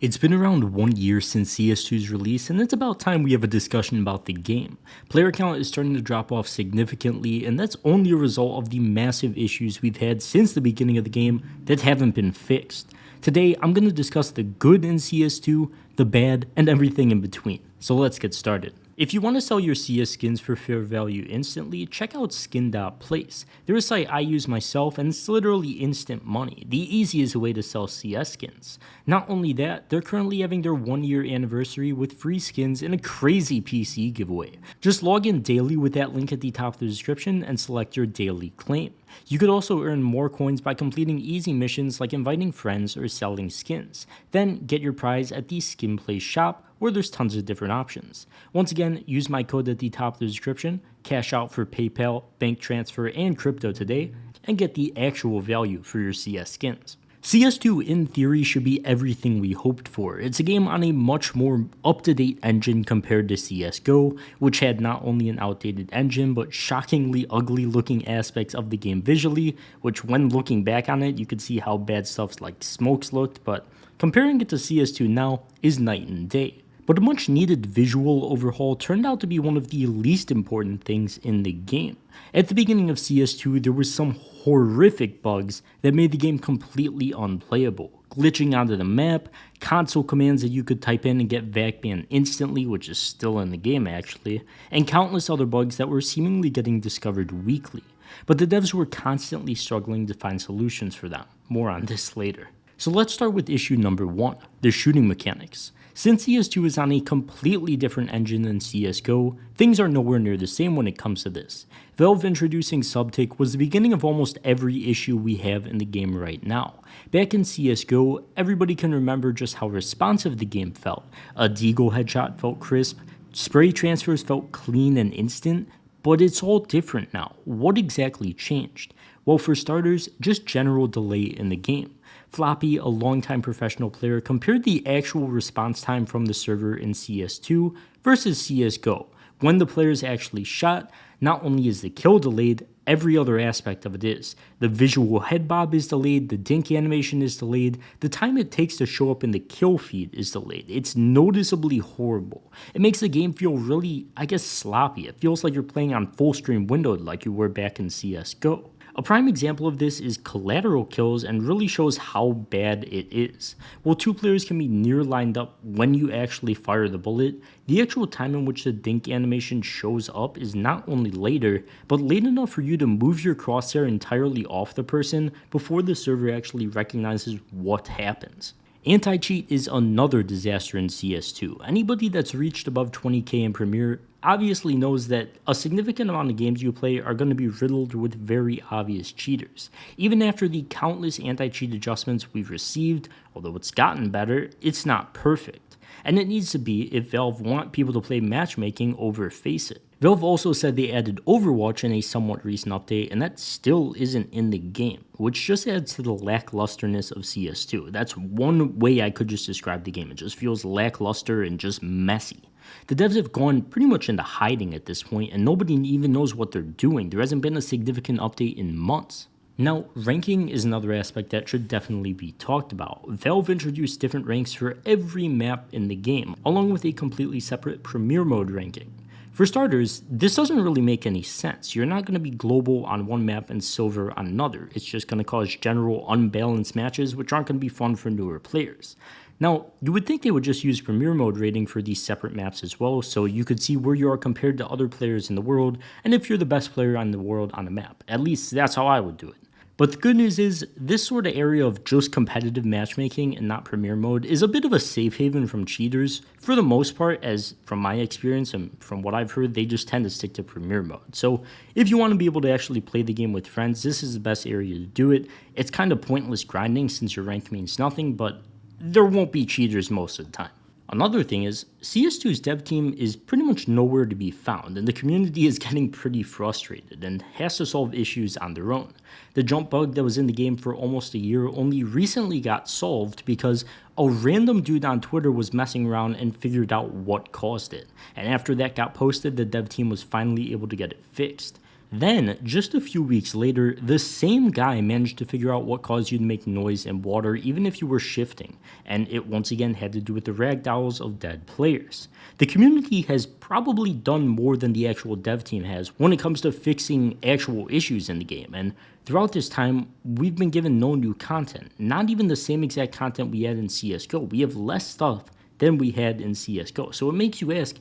It's been around 1 year since CS2's release, and it's about time we have a discussion about the game. Player count is starting to drop off significantly, and that's only a result of the massive issues we've had since the beginning of the game that haven't been fixed. Today, I'm going to discuss the good in CS2, the bad, and everything in between. So let's get started. If you want to sell your CS skins for fair value instantly, check out skin.place. They're a site I use myself, and it's literally instant money, the easiest way to sell CS skins. Not only that, they're currently having their 1-year anniversary with free skins and a crazy PC giveaway. Just log in daily with that link at the top of the description and select your daily claim. You could also earn more coins by completing easy missions like inviting friends or selling skins. Then get your prize at the SkinPlace shop, where there's tons of different options. Once again, use my code at the top of the description, cash out for PayPal, bank transfer, and crypto today, and get the actual value for your CS skins. CS2 in theory should be everything we hoped for. It's a game on a much more up-to-date engine compared to CSGO, which had not only an outdated engine, but shockingly ugly looking aspects of the game visually, which when looking back on it, you could see how bad stuff like smokes looked, but comparing it to CS2 now is night and day. But a much needed visual overhaul turned out to be one of the least important things in the game. At the beginning of CS2, there were some horrific bugs that made the game completely unplayable. Glitching onto the map, console commands that you could type in and get vac banned instantly, which is still in the game actually, and countless other bugs that were seemingly getting discovered weekly. But the devs were constantly struggling to find solutions for them. More on this later. So let's start with issue number 1, the shooting mechanics. Since CS2 is on a completely different engine than CSGO, things are nowhere near the same when it comes to this. Valve introducing subtick was the beginning of almost every issue we have in the game right now. Back in CSGO, everybody can remember just how responsive the game felt. A deagle headshot felt crisp, spray transfers felt clean and instant, but it's all different now. What exactly changed? Well, for starters, just general delay in the game. Floppy, a longtime professional player, compared the actual response time from the server in CS2 versus CSGO. When the players actually shot, not only is the kill delayed, every other aspect of it is. The visual head bob is delayed, the dink animation is delayed, the time it takes to show up in the kill feed is delayed. It's noticeably horrible. It makes the game feel really, sloppy. It feels like you're playing on full screen windowed like you were back in CSGO. A prime example of this is collateral kills and really shows how bad it is. While two players can be near lined up when you actually fire the bullet, the actual time in which the dink animation shows up is not only later, but late enough for you to move your crosshair entirely off the person before the server actually recognizes what happens. Anti-cheat is another disaster in CS2. Anybody that's reached above 20k in Premier obviously knows that a significant amount of games you play are going to be riddled with very obvious cheaters. Even after the countless anti-cheat adjustments we've received, although it's gotten better, it's not perfect. And it needs to be if Valve want people to play matchmaking over FACEIT. Valve also said they added Overwatch in a somewhat recent update, and that still isn't in the game, which just adds to the lacklusterness of CS2. That's one way I could just describe the game. It just feels lackluster and just messy. The devs have gone pretty much into hiding at this point, and nobody even knows what they're doing. There hasn't been a significant update in months. Now, ranking is another aspect that should definitely be talked about. Valve introduced different ranks for every map in the game, along with a completely separate Premier Mode ranking. For starters, this doesn't really make any sense. You're not going to be global on one map and silver on another. It's just going to cause general unbalanced matches, which aren't going to be fun for newer players. Now, you would think they would just use Premier Mode rating for these separate maps as well, so you could see where you are compared to other players in the world, and if you're the best player in the world on the map. At least that's how I would do it. But the good news is, this sort of area of just competitive matchmaking and not Premier Mode is a bit of a safe haven from cheaters, for the most part, as from my experience and from what I've heard, they just tend to stick to Premier Mode. So if you want to be able to actually play the game with friends, this is the best area to do it. It's kind of pointless grinding since your rank means nothing, but there won't be cheaters most of the time. Another thing is, CS2's dev team is pretty much nowhere to be found, and the community is getting pretty frustrated and has to solve issues on their own. The jump bug that was in the game for almost a year only recently got solved because a random dude on Twitter was messing around and figured out what caused it, and after that got posted, the dev team was finally able to get it fixed. Then, just a few weeks later, the same guy managed to figure out what caused you to make noise in water even if you were shifting, and it once again had to do with the ragdolls of dead players. The community has probably done more than the actual dev team has when it comes to fixing actual issues in the game, and throughout this time, we've been given no new content, not even the same exact content we had in CSGO. We have less stuff than we had in CSGO, so it makes you ask,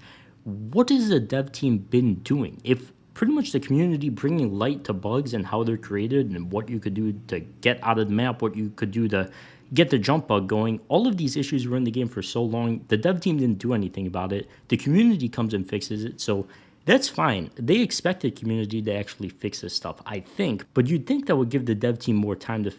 what has the dev team been doing? If pretty much the community bringing light to bugs and how they're created and what you could do to get out of the map, what you could do to get the jump bug going. All of these issues were in the game for so long. The dev team didn't do anything about it. The community comes and fixes it. So that's fine. They expect the community to actually fix this stuff, I think. But you'd think that would give the dev team more time to,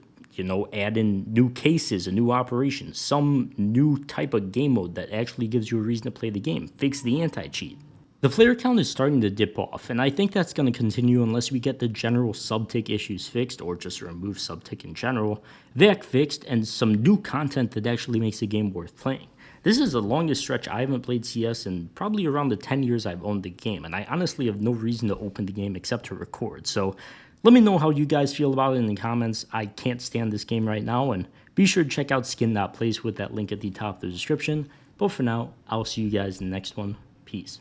add in new cases, a new operation, some new type of game mode that actually gives you a reason to play the game, fix the anti-cheat. The player count is starting to dip off, and I think that's going to continue unless we get the general subtick issues fixed, or just remove subtick in general, VAC fixed, and some new content that actually makes the game worth playing. This is the longest stretch I haven't played CS in probably around the 10 years I've owned the game, and I honestly have no reason to open the game except to record. So let me know how you guys feel about it in the comments. I can't stand this game right now, and be sure to check out skin.plays with that link at the top of the description. But for now, I'll see you guys in the next one. Peace.